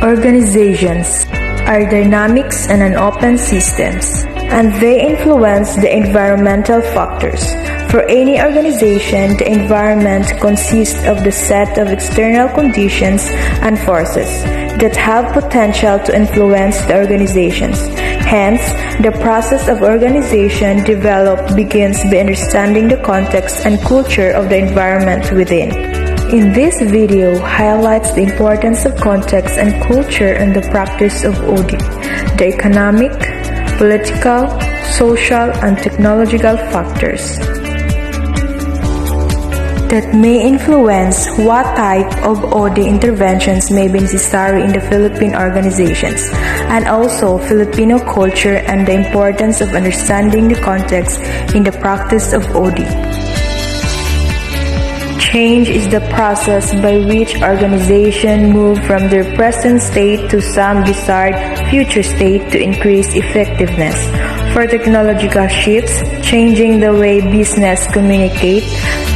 Organizations are dynamics and open systems, and they influence the environmental factors. For any organization, the environment consists of the set of external conditions and forces that have potential to influence the organizations. Hence, the process of organization development begins by understanding the context and culture of the environment within. In this video highlights the importance of context and culture in the practice of audit, the economic, political, social, and technological factors that may influence what type of audit interventions may be necessary in the Philippine organizations, and also Filipino culture and the importance of understanding the context in the practice of audit. Change is the process by which organizations move from their present state to some desired future state to increase effectiveness. For technological shifts, changing the way business communicate,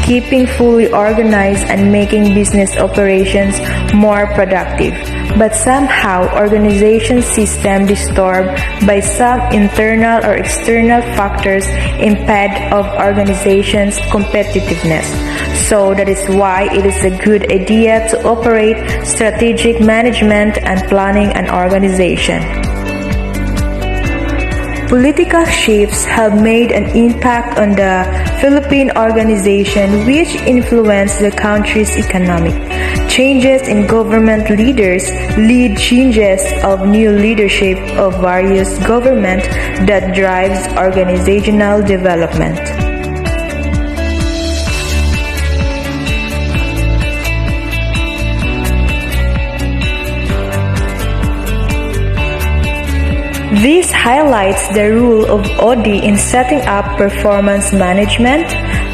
keeping fully organized and making business operations more productive. But somehow, organization system disturbed by some internal or external factors impede of organization's competitiveness. So that is why it is a good idea to operate strategic management and planning an organization. Political shifts have made an impact on the Philippine organization, which influence the country's economic. Changes in government leaders lead changes of new leadership of various government that drives organizational development. This highlights the role of OD in setting up performance management,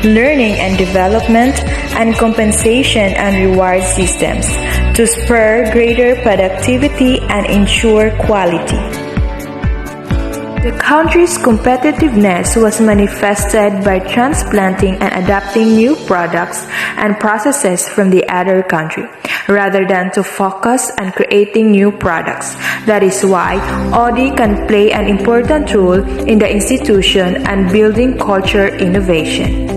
learning and development, and compensation and reward systems to spur greater productivity and ensure quality. The country's competitiveness was manifested by transplanting and adapting new products and processes from the other country, rather than to focus on creating new products. That is why OD can play an important role in the institution and building culture innovation.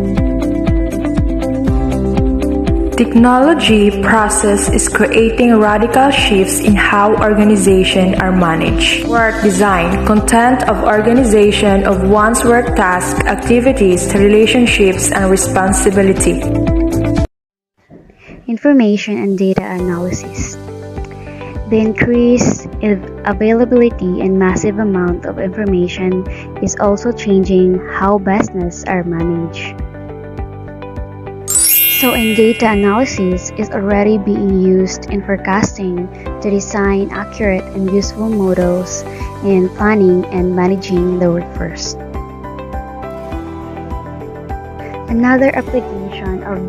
Technology process is creating radical shifts in how organizations are managed. Work design, content of organization of one's work task, activities, relationships, and responsibility. Information and data analysis. The increased availability and massive amount of information is also changing how business are managed. So data analysis is already being used in forecasting to design accurate and useful models in planning and managing the workforce. Another application of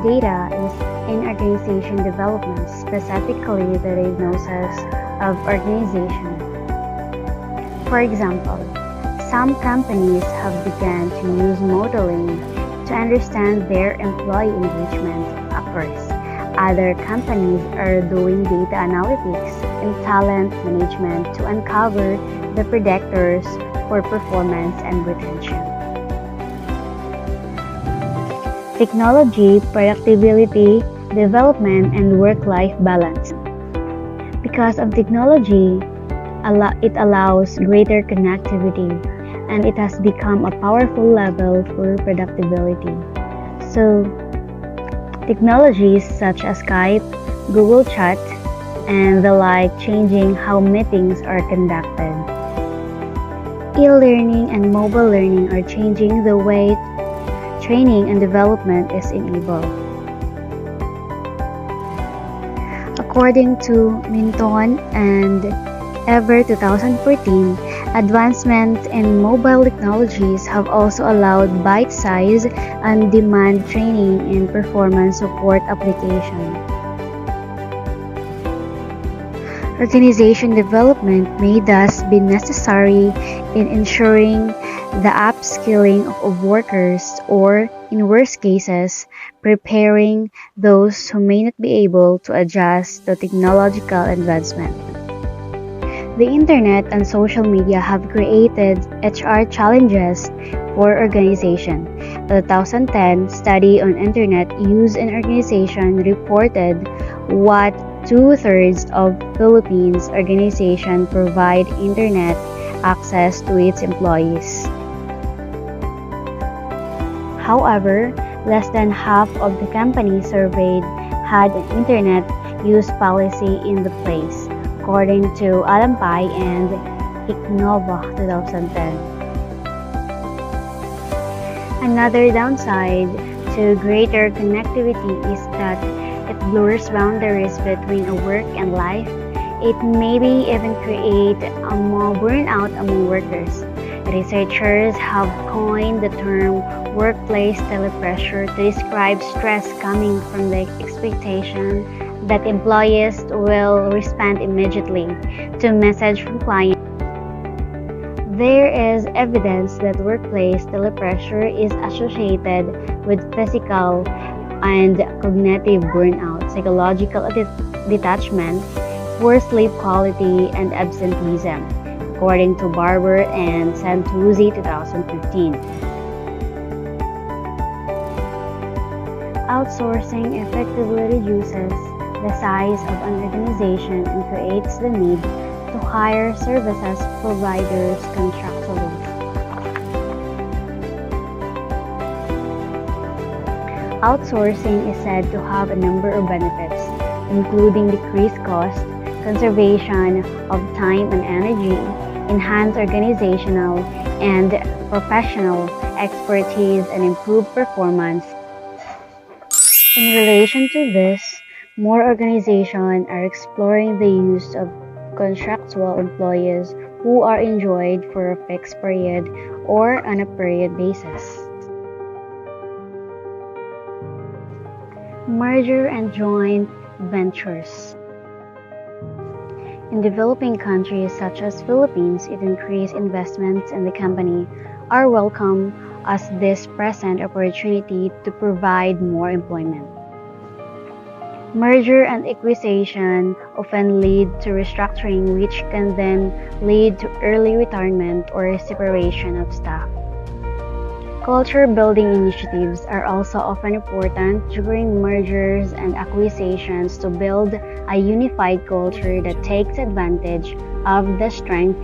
data is in organization development, specifically the diagnosis of organization. For example, some companies have begun to use modeling to understand their employee engagement efforts. Other companies are doing data analytics and talent management to uncover the predictors for performance and retention. Technology, productivity, development, and work-life balance. Because of technology, it allows greater connectivity, and it has become a powerful level for productivity. So, technologies such as Skype, Google Chat, and the like changing how meetings are conducted. E-learning and mobile learning are changing the way training and development is enabled. According to Minton and Ever 2014, advancements in mobile technologies have also allowed bite-sized, on-demand training in performance support applications. Organization development may thus be necessary in ensuring the upskilling of workers, or, in worst cases, preparing those who may not be able to adjust to technological advancement. The internet and social media have created HR challenges for organizations. A 2010 study on internet use in organization reported what two-thirds of Philippines organizations provide internet access to its employees. However, less than half of the companies surveyed had an internet use policy in the place, according to Alampay and Iknova 2010. Another downside to greater connectivity is that it blurs boundaries between work and life. It may even create a more burnout among workers. Researchers have coined the term workplace telepressure to describe stress coming from the expectation that employees will respond immediately to a message from clients. There is evidence that workplace telepressure is associated with physical and cognitive burnout, psychological detachment, poor sleep quality, and absenteeism, according to Barber and Santuzzi 2015. Outsourcing effectively reduces the size of an organization and creates the need to hire services providers contractually. Outsourcing is said to have a number of benefits, including decreased cost, conservation of time and energy, enhanced organizational and professional expertise, and improved performance. In relation to this, more organizations are exploring the use of contractual employees who are employed for a fixed period or on a period basis. Merger and joint ventures. In developing countries such as Philippines, it increased investments in the company are welcome as this present opportunity to provide more employment. Merger and acquisition often lead to restructuring, which can then lead to early retirement or separation of staff. Culture building initiatives are also often important during mergers and acquisitions to build a unified culture that takes advantage of the strength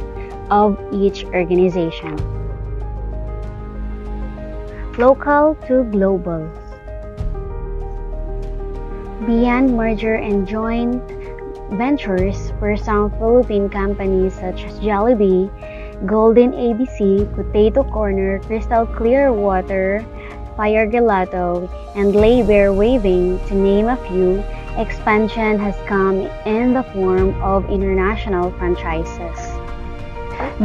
of each organization. Local to global. Beyond merger and joint ventures, for some Philippine companies such as Jollibee, Golden ABC, Potato Corner, Crystal Clear Water, Fire Gelato, and Lay Bear Waving, to name a few, expansion has come in the form of international franchises.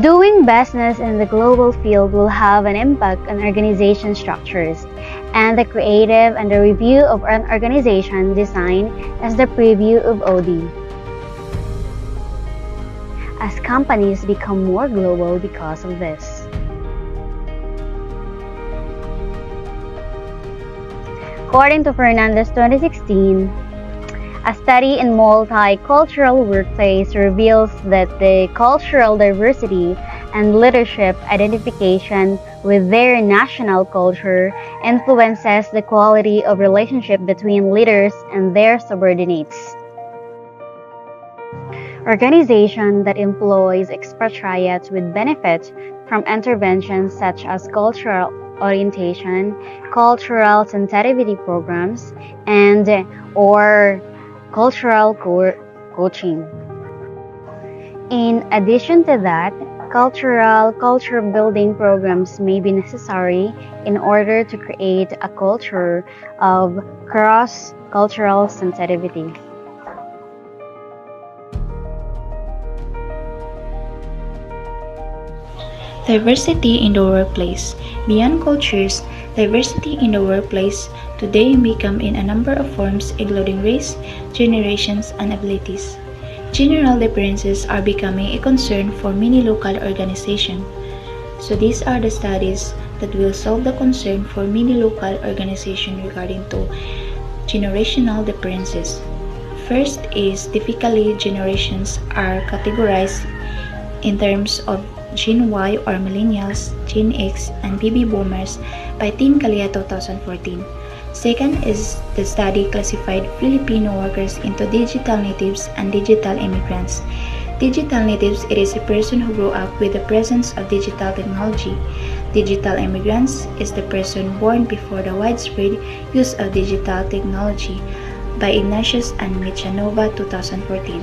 Doing business in the global field will have an impact on organization structures, and the creative and the review of an organization design as the preview of OD. As companies become more global because of this. According to Fernandez 2016, a study in multicultural workplace reveals that the cultural diversity and leadership identification with their national culture influences the quality of relationship between leaders and their subordinates. Organization that employs expatriates would benefit from interventions such as cultural orientation, cultural sensitivity programs, and or cultural coaching. In addition to that, culture building programs may be necessary in order to create a culture of cross-cultural sensitivity. Diversity in the workplace. Beyond cultures, diversity in the workplace today may come in a number of forms, including race, generations, and abilities. General differences are becoming a concern for many local organizations. So these are the studies that will solve the concern for many local organizations regarding to generational differences. First is typically generations are categorized in terms of Gen Y or Millennials, Gen X, and Baby Boomers by Team Kalia 2014. Second is the study classified Filipino workers into digital natives and digital immigrants. Digital natives, it is a person who grew up with the presence of digital technology. Digital immigrants is the person born before the widespread use of digital technology by Ignatius and Michanova 2014.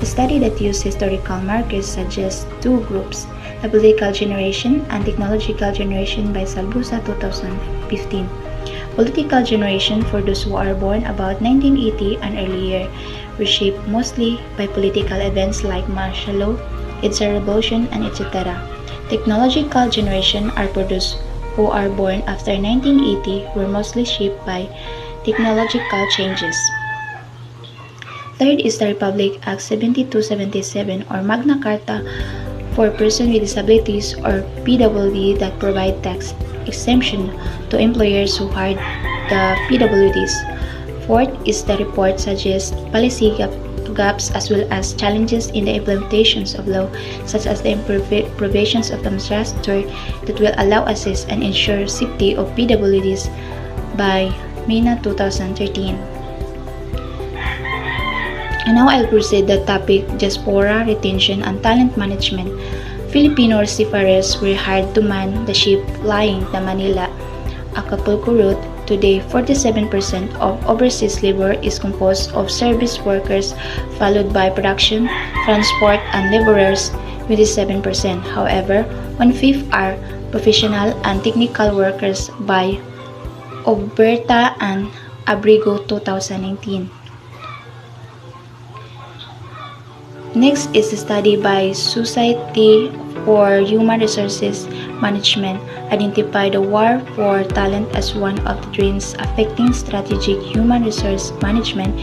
The study that used historical markers suggests two groups, the political generation and technological generation by Salbusa 2015. Political generation for those who are born about 1980 and earlier were shaped mostly by political events like martial law, EDSA revolution, and etc. Technological generation are for those who are born after 1980 were mostly shaped by technological changes. Third is the Republic Act 7277 or Magna Carta for persons with disabilities or PWD that provide tax exemption to employers who hire the PWDs. Fourth is the report suggests policy gaps as well as challenges in the implementations of law such as the provisions of the infrastructure that will allow access and ensure safety of PWDs by MENA 2013. And now I'll proceed the topic Diaspora, Retention, and Talent Management. Filipino seafarers were hired to man the ship plying the Manila-Acapulco route. Today, 47% of overseas labor is composed of service workers, followed by production, transport, and laborers, 27%. However, 1/5 are professional and technical workers by Oberta and Abrigo 2019. Next is a study by Society for Human Resources Management identified the war for talent as one of the trends affecting strategic human resource management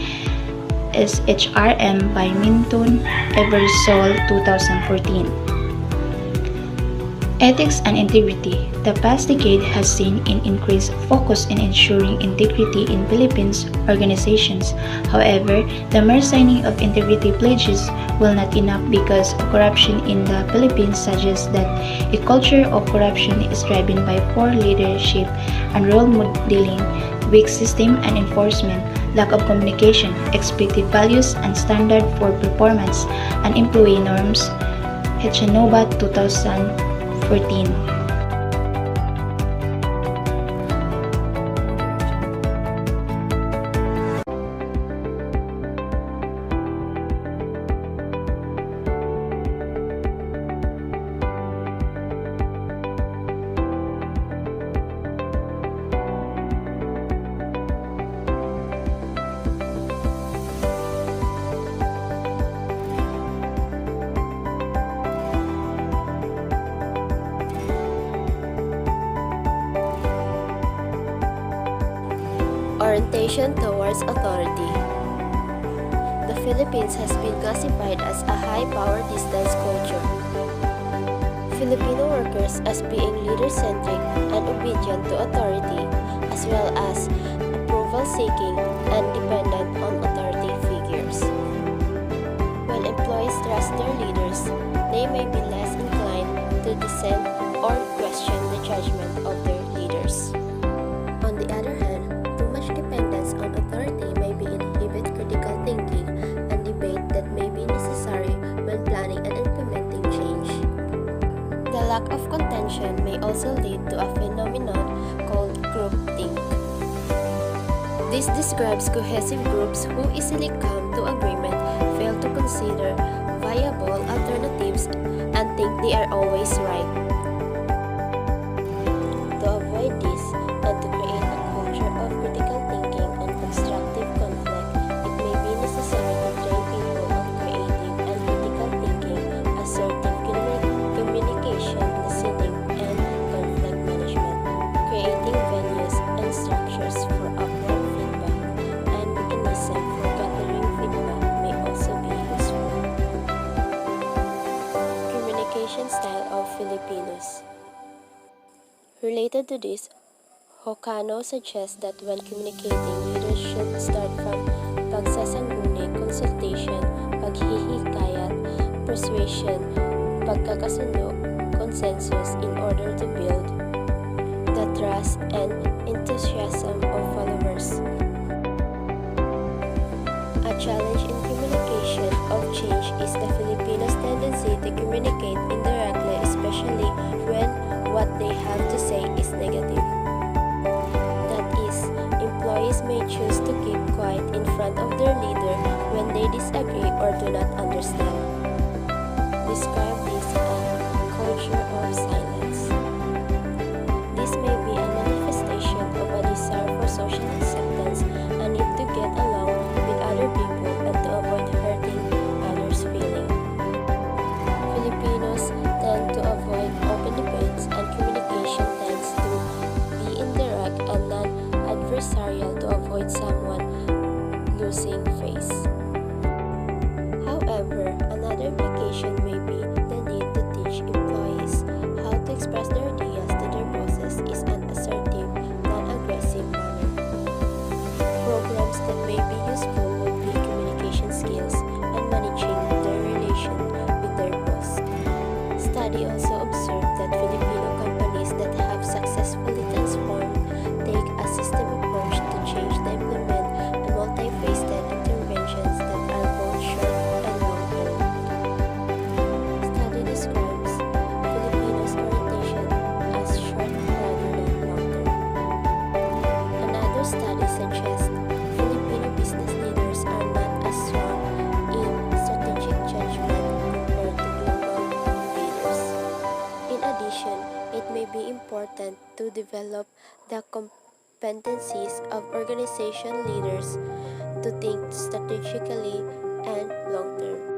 SHRM by Minton Eversole 2014. Ethics and integrity. The past decade has seen an increased focus in ensuring integrity in Philippines organizations. However, the mere signing of integrity pledges will not enough because corruption in the Philippines suggests that a culture of corruption is driven by poor leadership and role modeling, weak system and enforcement, lack of communication, expected values and standard for performance, and employee norms. Hechanova 2014. Orientation towards authority. The Philippines has been classified as a high-power distance culture. Filipino workers as being leader-centric and obedient to authority, as well as approval-seeking and dependent on authority figures. When employees trust their leaders, they may be less inclined to dissent or question the judgment of their leaders. On the other hand, too much dependence on authority may be inhibit critical thinking and debate that may be necessary when planning and implementing change. The lack of contention may also lead to a phenomenon called groupthink. This describes cohesive groups who easily come to agreement, fail to consider viable alternatives, and think they are always right. To avoid this and to create a culture of critical thinking and constructive conflict, it may be necessary to train people on creative and critical thinking, assertive communication, listening, and conflict management. Creating venues and structures for upward feedback and mechanism for gathering feedback may also be useful. Communication style of Filipinos. Related to this, Hokano suggests that when communicating, leaders should start from pagsasangguni, consultation, paghihikayat, persuasion, pagkakasundo, consensus in order to build the trust and enthusiasm of followers. A challenge in communication of change is the Filipinos' tendency to communicate indirectly, especially when what they have to say is negative. That is, employees may choose to keep quiet in front of their leader when they disagree or do not understand. Describe this as culture of silence. This may be a manifestation of a desire for social acceptance, a need to get along with other people, and to avoid hurting others' feelings. Filipinos tend to avoid open debates, and communication tends to be indirect and non-adversarial to avoid someone losing face. However, another implication may be the need to teach employees how to express their ideas to their bosses in an assertive, non-aggressive manner. Programs that may be useful would be communication skills and managing their relation with their boss. Study also observed that Filipino companies that have successfully transformed take a system approach to change to implement a multifaceted interventions that are both short and long term. Study describes Filipinos' orientation as short rather than long term. Another study suggests Filipino business leaders are not as strong in strategic judgment compared to global leaders. In addition, it may be important to develop the competencies of organization leaders to think strategically and long term.